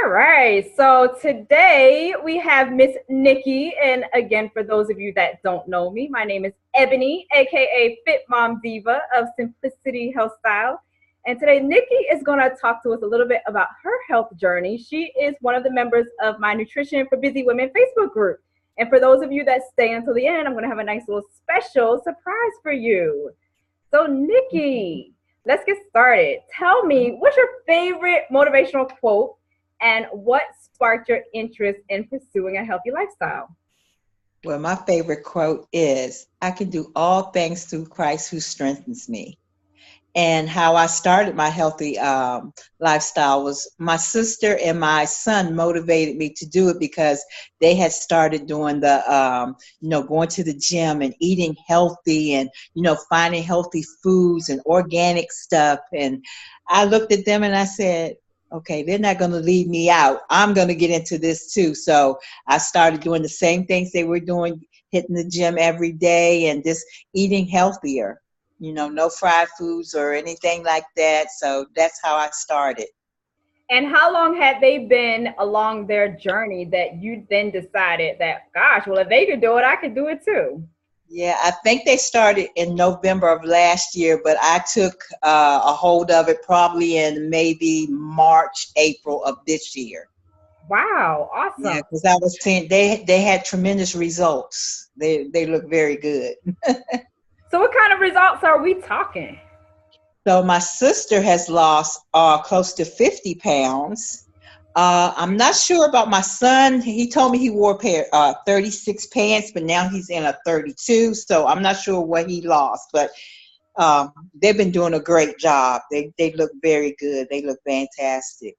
All right. So today we have Miss Nikki. And again, for those of you that don't know me, my name is Ebony, aka Fit Mom Diva of Simplicity Health Style. And today Nikki is going to talk to us a little bit about her health journey. She is one of the members of my Nutrition for Busy Women Facebook group. And for those of you that stay until the end, I'm going to have a nice little special surprise for you. So Nikki, let's get started. Tell me, what's your favorite motivational quote? And what sparked your interest in pursuing a healthy lifestyle? Well, my favorite quote is, I can do all things through Christ who strengthens me. And how I started my healthy lifestyle was my sister and my son motivated me to do it because they had started doing the, going to the gym and eating healthy and, finding healthy foods and organic stuff. And I looked at them and I said, okay, they're not going to leave me out. I'm going to get into this too. So I started doing the same things they were doing, hitting the gym every day and just eating healthier, no fried foods or anything like that. So that's how I started. And how long had they been along their journey that you then decided that, gosh, well, if they could do it, I could do it too? Yeah, I think they started in November of last year, but I took a hold of it probably in maybe March, April of this year. Wow, awesome. Yeah, because I was seeing they had tremendous results. They look very good. So what kind of results are we talking? So my sister has lost close to 50 pounds. I'm not sure about my son. He told me he wore a pair 36 pants, but now he's in a 32. So I'm not sure what he lost, but they've been doing a great job. They look very good. They look fantastic.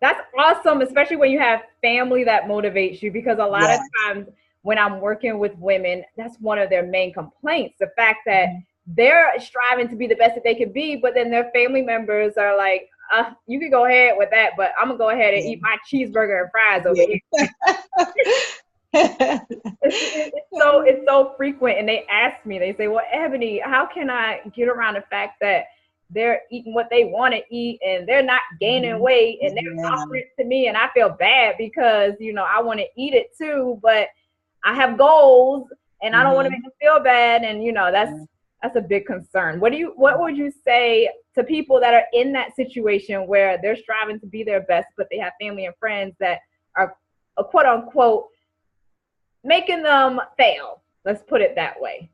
That's awesome, especially when you have family that motivates you, because a lot of times when I'm working with women, that's one of their main complaints. The fact that they're striving to be the best that they can be, but then their family members are like, you can go ahead with that, but I'm gonna go ahead and eat my cheeseburger and fries over here. It's so frequent, and they ask me, they say, well, Ebony, how can I get around the fact that they're eating what they want to eat and they're not gaining weight and they're offering it to me, and I feel bad because I want to eat it too, but I have goals and I don't want to make them feel bad, and that's a big concern. What would you say to people that are in that situation where they're striving to be their best, but they have family and friends that are quote unquote making them fail? Let's put it that way.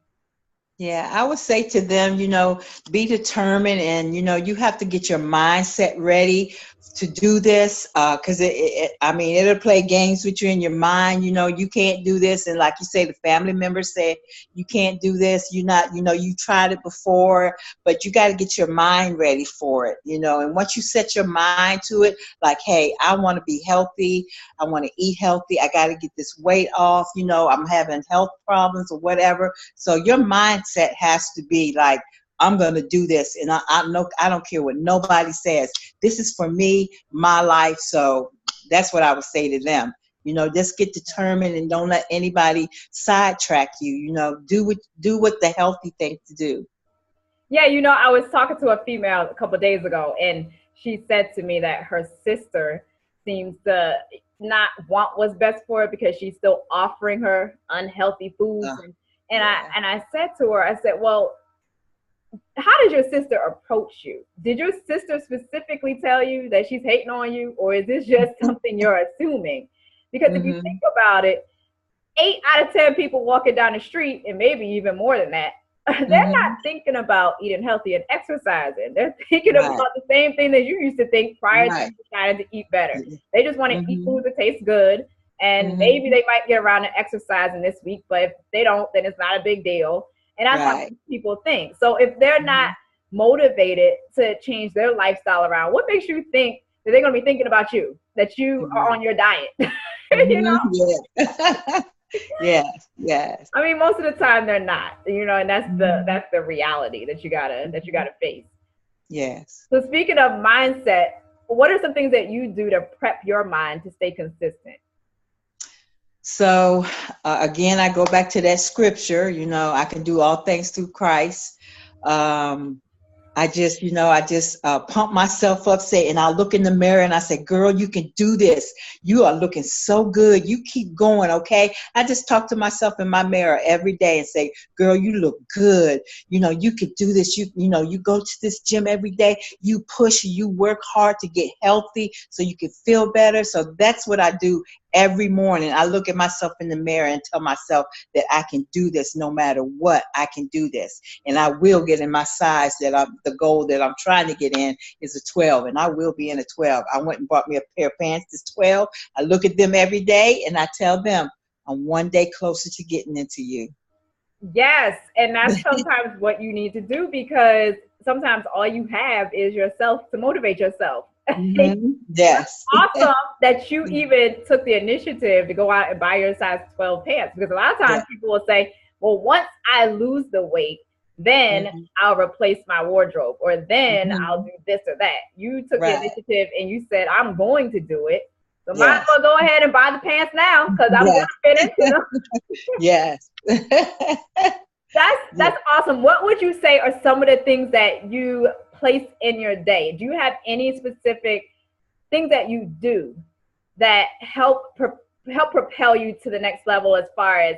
Yeah, I would say to them, be determined, and, you have to get your mindset ready to do this, because it'll play games with you in your mind. You can't do this. And like you say, the family members say, you can't do this. You're not, you tried it before, but you got to get your mind ready for it, and once you set your mind to it, like, hey, I want to be healthy. I want to eat healthy. I got to get this weight off. I'm having health problems or whatever. So your mindset has to be like, I'm going to do this. And I don't care what nobody says. This is for me, my life. So that's what I would say to them. Just get determined and don't let anybody sidetrack you. Do what the healthy thing to do. Yeah, I was talking to a female a couple of days ago, and she said to me that her sister seems to not want what's best for her because she's still offering her unhealthy foods. I said to her, I said, well, how did your sister approach you? Did your sister specifically tell you that she's hating on you, or is this just something you're assuming? Because if you think about it, 8 out of 10 people walking down the street, and maybe even more than that, they're not thinking about eating healthy and exercising. They're thinking about the same thing that you used to think prior to deciding to eat better. They just want to eat food that tastes good, and maybe they might get around to exercising this week, but if they don't, then it's not a big deal. And that's how people think. So if they're not motivated to change their lifestyle around, what makes you think that they're going to be thinking about you, that you are on your diet? Yes. I mean, most of the time they're not, and that's the reality that you gotta face. Yes. So speaking of mindset, what are some things that you do to prep your mind to stay consistent? So again, I go back to that scripture, I can do all things through Christ. I I just, pump myself up, and I look in the mirror and I say, girl, you can do this. You are looking so good. You keep going, okay? I just talk to myself in my mirror every day and say, girl, you look good. You could do this. You go to this gym every day. You push, you work hard to get healthy so you can feel better. So that's what I do every morning. I look at myself in the mirror and tell myself that I can do this no matter what. I can do this. And I will get in my size the goal that I'm trying to get in is a 12, and I will be in a 12. I went and bought me a pair of pants that's 12. I look at them every day and I tell them, I'm one day closer to getting into you. Yes. And that's sometimes what you need to do, because sometimes all you have is yourself to motivate yourself. Mm-hmm. Yes. Awesome that you even took the initiative to go out and buy your size 12 pants, because a lot of times people will say, well, once I lose the weight, then I'll replace my wardrobe, or then I'll do this or that. You took the initiative and you said, I'm going to do it. So might as well go ahead and buy the pants now, because I'm going to fit into them. Yes. That's awesome. What would you say are some of the things that you place in your day? Do you have any specific things that you do that help propel you to the next level as far as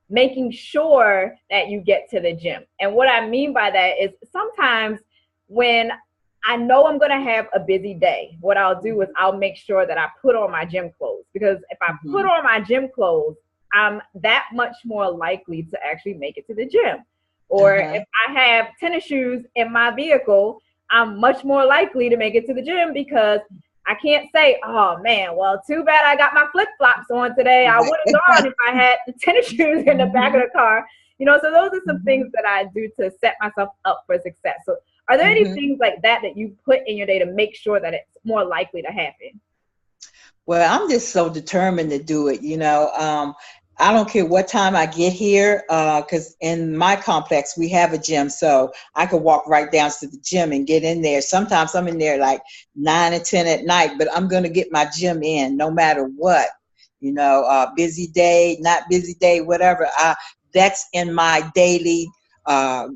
making sure that you get to the gym? And what I mean by that is sometimes when I know I'm going to have a busy day, what I'll do is I'll make sure that I put on my gym clothes, because if I put on my gym clothes, I'm that much more likely to actually make it to the gym. Or if I have tennis shoes in my vehicle, I'm much more likely to make it to the gym, because I can't say, oh man, well, too bad I got my flip-flops on today. I would have gone if I had the tennis shoes in the back of the car. So those are some things that I do to set myself up for success. So are there any things like that you put in your day to make sure that it's more likely to happen? Well, I'm just so determined to do it. I don't care what time I get here, because in my complex, we have a gym, so I could walk right down to the gym and get in there. Sometimes I'm in there like 9 or 10 at night, but I'm going to get my gym in no matter what, busy day, not busy day, whatever. That's in my daily, I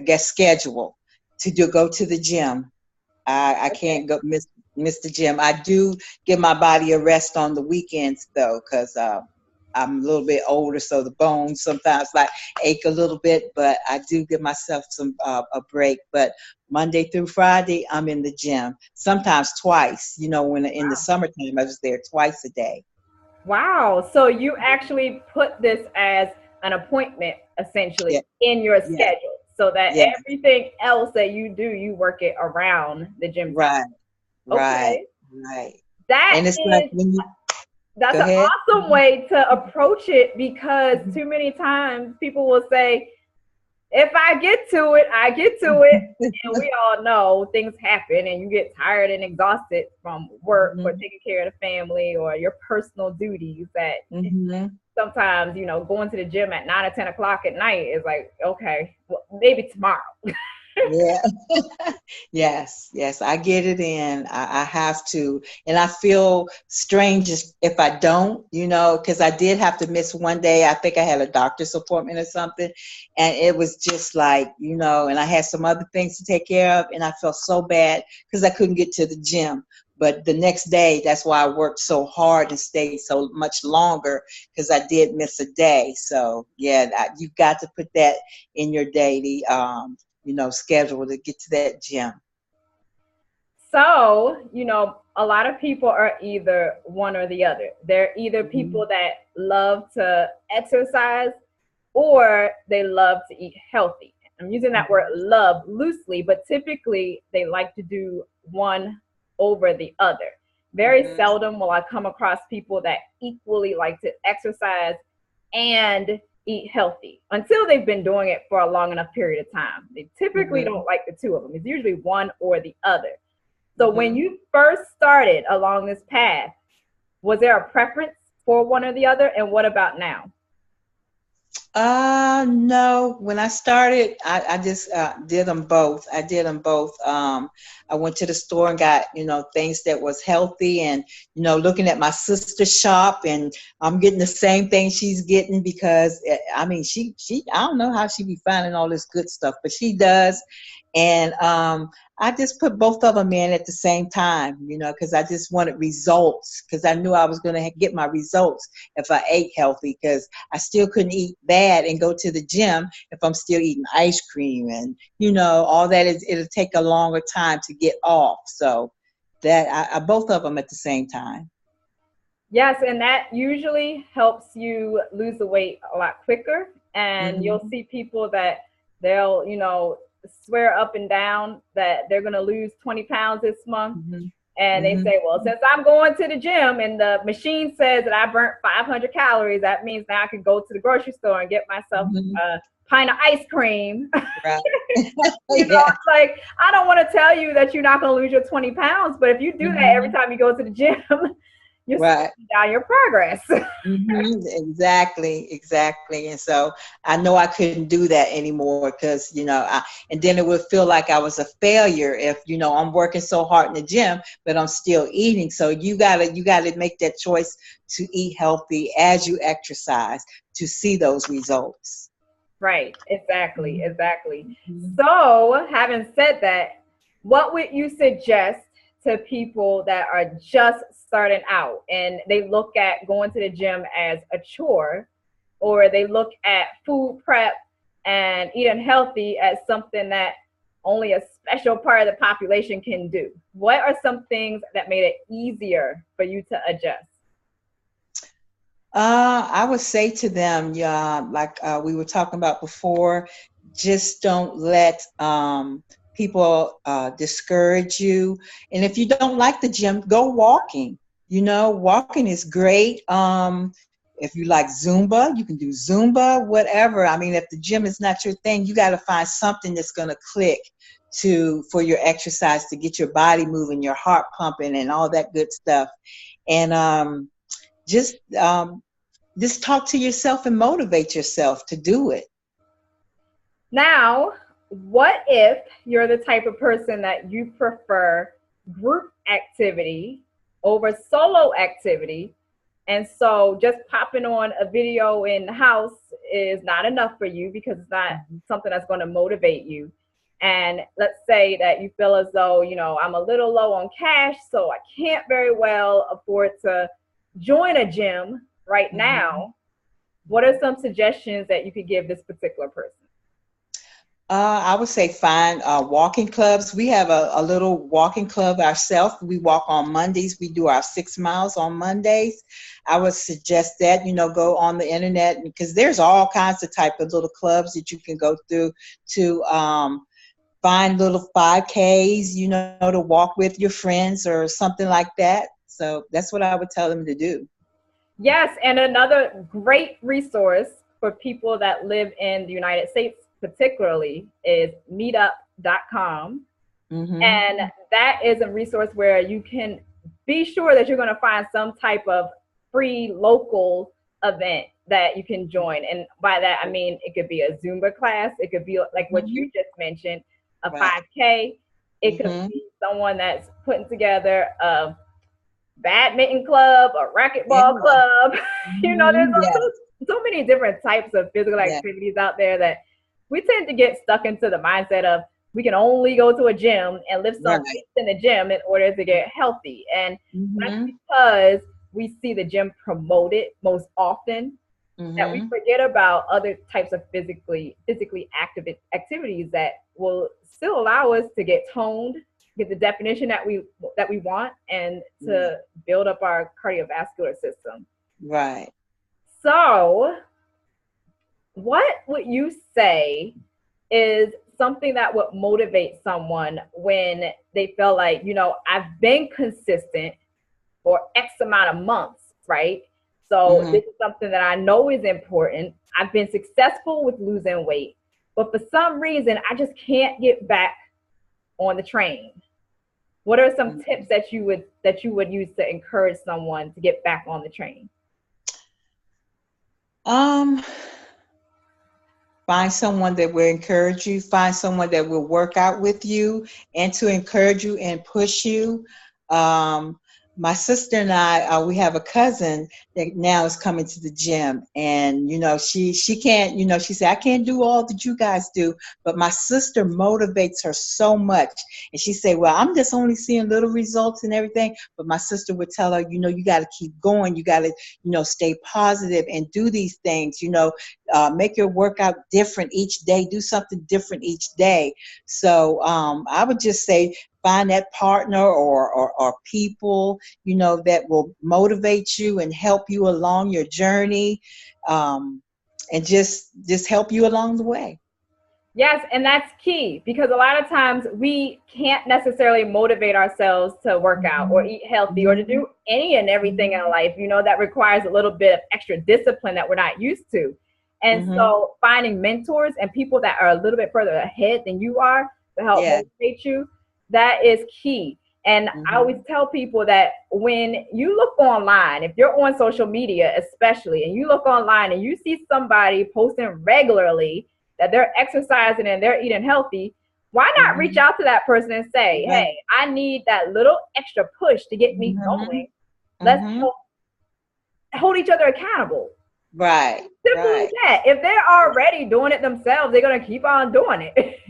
guess, schedule to go to the gym. I can't go miss the gym. I do give my body a rest on the weekends though, because I'm a little bit older, so the bones sometimes ache a little bit. But I do give myself a break. But Monday through Friday, I'm in the gym. Sometimes twice. When in the summertime, I was there twice a day. Wow! So you actually put this as an appointment, essentially, in your schedule, so that everything else that you do, you work it around the gym time. Right. That and it's like when you that's an awesome way to approach it, because too many times people will say, if I get to it, I get to it. And we all know things happen and you get tired and exhausted from work or taking care of the family or your personal duties, that sometimes, going to the gym at 9 or 10 o'clock at night is like, okay, well, maybe tomorrow. Yes, I get it in. I have to, and I feel strange if I don't, because I did have to miss one day. I think I had a doctor's appointment or something, and it was just like, and I had some other things to take care of, and I felt so bad because I couldn't get to the gym. But the next day, that's why I worked so hard and stayed so much longer, because I did miss a day. So you've got to put that in your daily schedule to get to that gym. So, a lot of people are either one or the other. They're either people that love to exercise or they love to eat healthy. I'm using that word love loosely, but typically they like to do one over the other. Very seldom will I come across people that equally like to exercise and eat healthy until they've been doing it for a long enough period of time. They typically don't like the two of them. It's usually one or the other. So when you first started along this path, was there a preference for one or the other? And what about now? No. When I started, I just did them both. I did them both. I went to the store and got, things that was healthy, and, looking at my sister's shop, and I'm getting the same thing she's getting, because, she I don't know how she be finding all this good stuff, but she does. And I just put both of them in at the same time, you know, because I just wanted results, because I knew I was going to get my results if I ate healthy, because I still couldn't eat bad and go to the gym if I'm still eating ice cream. And, you know, all that is, it'll take a longer time to get off. So that I both of them at the same time. Yes, and that usually helps you lose the weight a lot quicker. And you'll see people that they'll, you know, swear up and down that they're going to lose 20 pounds this month. And they say, well, since I'm going to the gym and the machine says that I burnt 500 calories, that means now I can go to the grocery store and get myself a pint of ice cream. Right. You know, it's like, I don't want to tell you that you're not going to lose your 20 pounds, but if you do that every time you go to the gym, you're slowing down your progress. Exactly. And so I know I couldn't do that anymore, because, you know, and then it would feel like I was a failure if, you know, I'm working so hard in the gym, but I'm still eating. So you gotta make that choice to eat healthy as you exercise to see those results. Right. Exactly. So having said that, what would you suggest to people that are just starting out and they look at going to the gym as a chore, or they look at food prep and eating healthy as something that only a special part of the population can do? What are some things that made it easier for you to adjust? I would say to them, like we were talking about before, just don't let people discourage you. And if you don't like the gym, go walking. You know, walking is great. If you like Zumba, you can do Zumba, whatever. I mean, if the gym is not your thing, you got to find something that's going to click for your exercise, to get your body moving, your heart pumping, and all that good stuff. And just talk to yourself and motivate yourself to do it. Now, what if you're the type of person that you prefer group activity over solo activity, and so just popping on a video in the house is not enough for you because it's not something that's going to motivate you? And let's say that you feel as though, you know, I'm a little low on cash, so I can't very well afford to join a gym right now. What are some suggestions that you could give this particular person? I would say find walking clubs. We have a little walking club ourselves. We walk on Mondays. We do our 6 miles on Mondays. I would suggest that, you know, go on the internet, because there's all kinds of type of little clubs that you can go through to find little 5Ks, you know, to walk with your friends or something like that. So that's what I would tell them to do. Yes, and another great resource for people that live in the United States particularly is meetup.com. And that is a resource where you can be sure that you're going to find some type of free local event that you can join. And by that, I mean, it could be a Zumba class. It could be like what you just mentioned, a 5K. It could be someone that's putting together a badminton club, a racquetball club. You know, there's so many different types of physical activities out there that we tend to get stuck into the mindset of we can only go to a gym and lift some weights in the gym in order to get healthy. And that's because we see the gym promoted most often, that we forget about other types of physically active activities that will still allow us to get toned, get the definition that we want, and to build up our cardiovascular system. Right. So what would you say is something that would motivate someone when they feel like, you know, I've been consistent for X amount of months, right? So this is something that I know is important. I've been successful with losing weight, but for some reason, I just can't get back on the train. What are some tips that you would use to encourage someone to get back on the train? Find someone that will encourage you. Find someone that will work out with you and to encourage you and push you. My sister and I, we have a cousin that now is coming to the gym, and she can't, she said, I can't do all that you guys do, but my sister motivates her so much, and she said, well, I'm just only seeing little results and everything, but my sister would tell her, you got to keep going, you got to, stay positive and do these things, make your workout different each day, do something different each day. So I would just say, find that partner or people, that will motivate you and help you along your journey, and just help you along the way. Yes, and that's key, because a lot of times we can't necessarily motivate ourselves to work out or eat healthy or to do any and everything in life, that requires a little bit of extra discipline that we're not used to. And so finding mentors and people that are a little bit further ahead than you are to help motivate you, that is key. And I always tell people that when you look online, if you're on social media especially, and you look online and you see somebody posting regularly that they're exercising and they're eating healthy, why not reach out to that person and say, hey, I need that little extra push to get me going. Let's hold each other accountable. Right. Simple as that. If they're already doing it themselves, they're going to keep on doing it.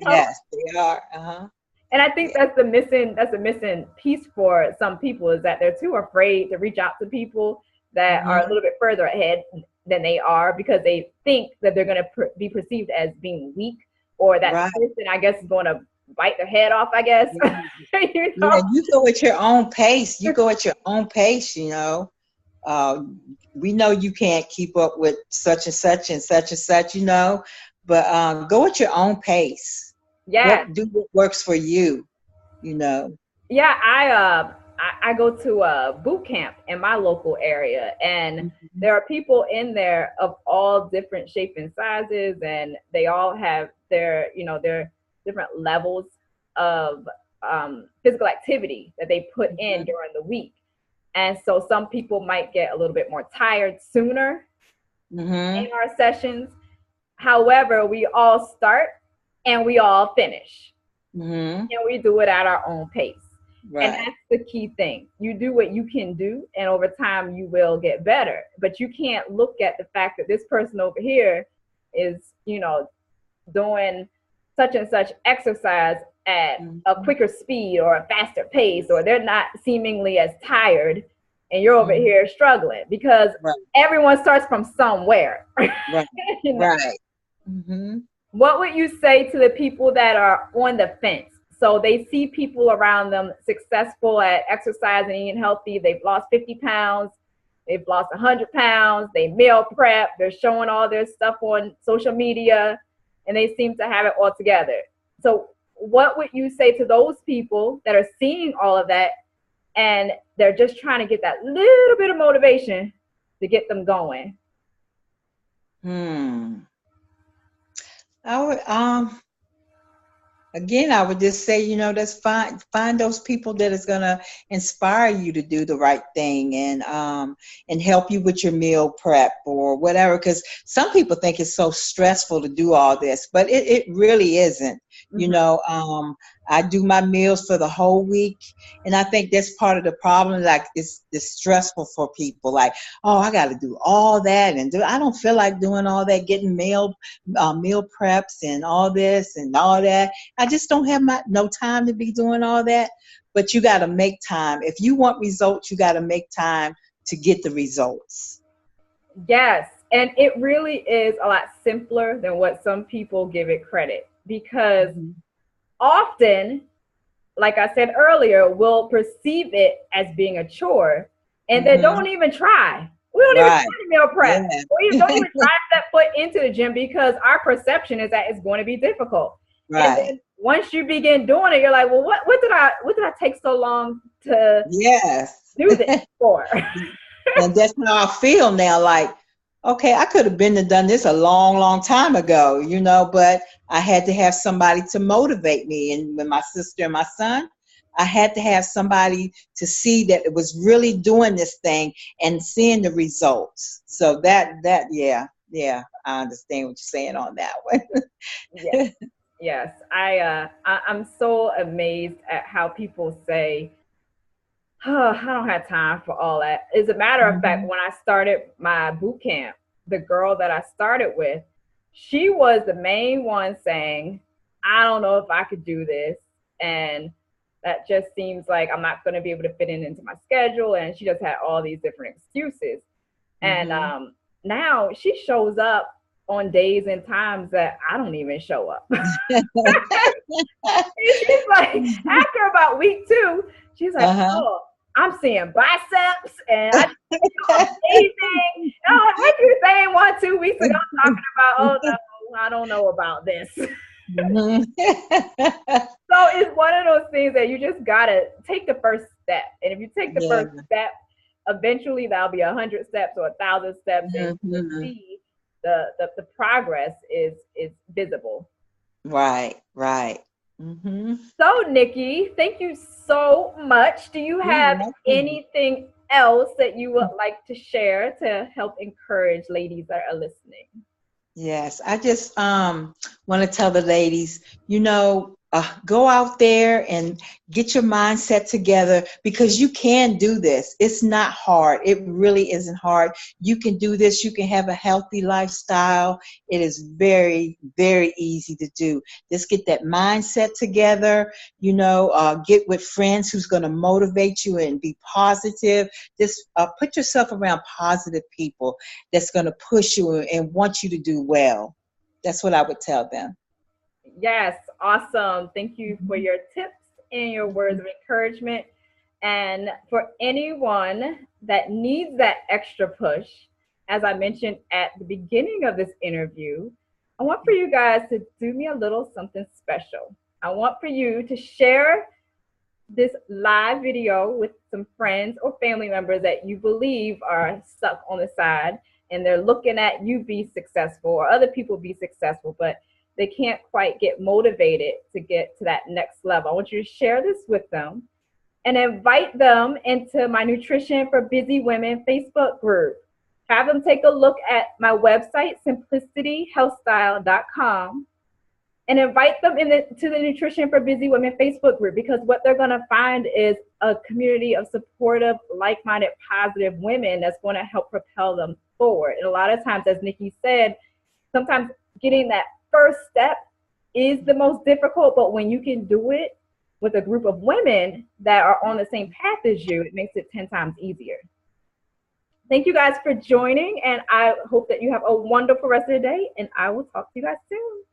Yes, they are. And I think that's the missing piece for some people, is that they're too afraid to reach out to people that are a little bit further ahead than they are, because they think that they're going to be perceived as being weak, or that person, I guess, is going to bite their head off, I guess. You go at your own pace. You go at your own pace, we know you can't keep up with such and such and such and such, but go at your own pace. Yeah. Do what works for you, Yeah, I go to a boot camp in my local area, and there are people in there of all different shapes and sizes, and they all have their different levels of physical activity that they put in during the week. And so some people might get a little bit more tired sooner in our sessions. However, we all start and we all finish. And we do it at our own pace. And that's the key thing. You do what you can do, and over time you will get better. But you can't look at the fact that this person over here is, doing such and such exercise at a quicker speed or a faster pace, or they're not seemingly as tired, and you're over here struggling, because everyone starts from somewhere. What would you say to the people that are on the fence? So they see people around them successful at exercise and eating healthy. They've lost 50 pounds. They've lost 100 pounds. They meal prep. They're showing all their stuff on social media, and they seem to have it all together. So what would you say to those people that are seeing all of that, and they're just trying to get that little bit of motivation to get them going? I would again, I would just say, that's fine. Find those people that is gonna inspire you to do the right thing, and help you with your meal prep or whatever. Because some people think it's so stressful to do all this, but it really isn't. I do my meals for the whole week, and I think that's part of the problem. Like, it's stressful for people. Like, oh, I got to do all that, and I don't feel like doing all that, getting meal preps and all this and all that. I just don't have no time to be doing all that. But you got to make time. If you want results, you got to make time to get the results. Yes, and it really is a lot simpler than what some people give it credit, because often, like I said earlier, we'll perceive it as being a chore, and they don't even try. We don't even try to meal prep. We don't even try to step foot into the gym, because our perception is that it's going to be difficult. And then once you begin doing it, you're like, well, what did I take so long to do this for? And that's how I feel now. Like, okay, I could have been and done this a long, long time ago, but I had to have somebody to motivate me. And with my sister and my son, I had to have somebody to see that it was really doing this thing and seeing the results. So I understand what you're saying on that one. Yes. I'm so amazed at how people say, I don't have time for all that. As a matter of fact, Mhm. when I started my boot camp, the girl that I started with, she was the main one saying, I don't know if I could do this. And that just seems like I'm not going to be able to fit it into my schedule. And she just had all these different excuses. And Mhm. now she shows up on days and times that I don't even show up. And she's like, after about week two, she's like, Uh-huh. oh, I'm seeing biceps and I just feel amazing. And I'm like, what you saying 1, 2 weeks ago talking about, oh no, I don't know about this. Mhm. So it's one of those things that you just gotta take the first step. And if you take the Yeah. first step, eventually that'll be 100 steps or 1,000 steps, and you will Mhm. see the progress is visible. Right, right. Hmm. So, Nikki, thank you so much. Do you You're have welcome. anything else that you would like to share to help encourage ladies that are listening? Yes, I just want to tell the ladies, go out there and get your mindset together because you can do this. It's not hard. It really isn't hard. You can do this. You can have a healthy lifestyle. It is very, very easy to do. Just get that mindset together, get with friends who's going to motivate you and be positive. Just put yourself around positive people that's going to push you and want you to do well. That's what I would tell them. Yes, awesome. Thank you for Mhm. your tips and your words of encouragement. And for anyone that needs that extra push, as I mentioned at the beginning of this interview, I want for you guys to do me a little something special. I want for you to share this live video with some friends or family members that you believe are stuck on the side and they're looking at you be successful or other people be successful, but they can't quite get motivated to get to that next level. I want you to share this with them and invite them into my Nutrition for Busy Women Facebook group. Have them take a look at my website, simplicityhealthstyle.com, and invite them to the Nutrition for Busy Women Facebook group, because what they're going to find is a community of supportive, like-minded, positive women that's going to help propel them forward. And a lot of times, as Nikki said, sometimes getting that first step is the most difficult, but when you can do it with a group of women that are on the same path as you, it makes it 10 times easier. Thank you guys for joining, and I hope that you have a wonderful rest of the day, and I will talk to you guys soon.